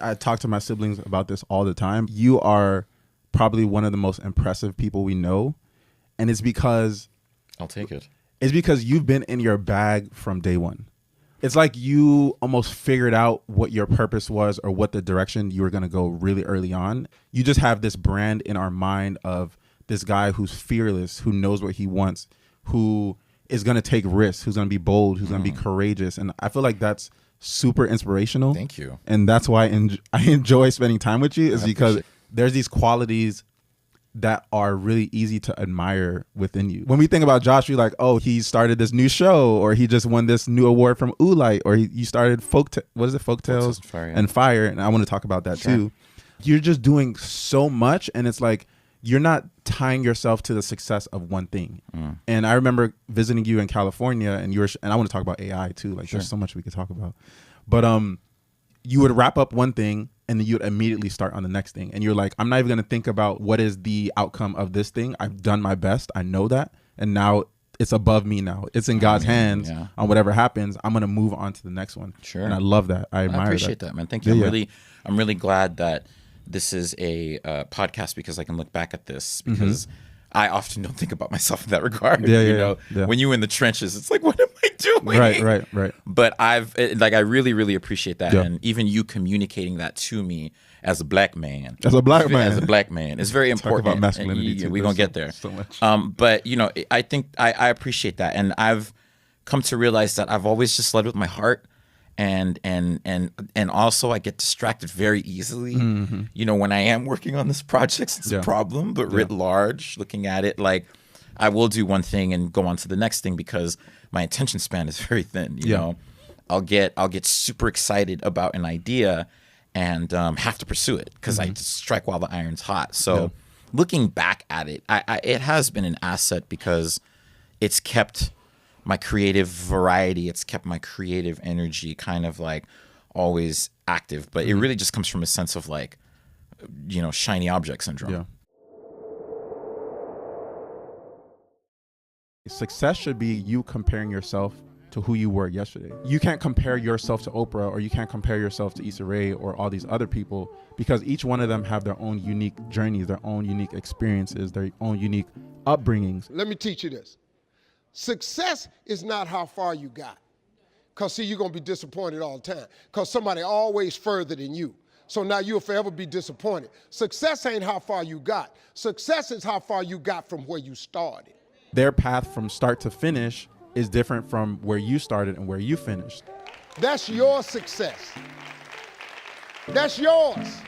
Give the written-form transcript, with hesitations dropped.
I talk to my siblings about this all the time. You are probably one of the most impressive people we know. And it's because I'll take it. It's because you've been in your bag from day one. It's like you almost figured out what your purpose was or what the direction you were going to go really early on. You just have this brand in our mind of this guy who's fearless, who knows what he wants, who is going to take risks, who's going to be bold, who's going to be courageous. And I feel like that's super inspirational. Thank you. And that's why I enjoy spending time with you, is because there's these qualities that are really easy to admire within you. When we think about Josh, we're like, oh, he started this new show, or he just won this new award from Oolite, or he started Folktales and Fire. And I want to talk about that too. You're just doing so much, and it's like you're not tying yourself to the success of one thing. And I remember visiting you in California, and I want to talk about AI too. Like there's so much we could talk about. But you would wrap up one thing, and then you'd immediately start on the next thing. And you're like, I'm not even going to think about what is the outcome of this thing. I've done my best. I know that. And now it's above me now. It's in God's hands on whatever happens. I'm going to move on to the next one. Sure. And I love that. I admire that. I appreciate that, man. Thank you. I'm really glad that this is a podcast, because I can look back at this, because I often don't think about myself in that regard. When you're in the trenches, it's like, what am I doing? Right. But I really, really appreciate that. And even you communicating that to me as a black man. As a black man. It's very important. Talk about masculinity too. We're going to get there. So much. But, I think I appreciate that. And I've come to realize that I've always just led with my heart. And also I get distracted very easily. When I am working on this project, it's a problem, but writ large, looking at it, like I will do one thing and go on to the next thing, because my attention span is very thin. You know, I'll get super excited about an idea and have to pursue it, because I just strike while the iron's hot. So looking back at it, it has been an asset, because it's kept my creative variety, it's kept my creative energy kind of like always active. But it really just comes from a sense of like, shiny object syndrome. Success should be you comparing yourself to who you were yesterday. You can't compare yourself to Oprah, or you can't compare yourself to Issa Rae or all these other people, because each one of them have their own unique journeys, their own unique experiences, their own unique upbringings. Let me teach you this. Success is not how far you got. Because, see, you're going to be disappointed all the time. Because somebody always further than you. So now you'll forever be disappointed. Success ain't how far you got. Success is how far you got from where you started. Their path from start to finish is different from where you started and where you finished. That's your success. That's yours.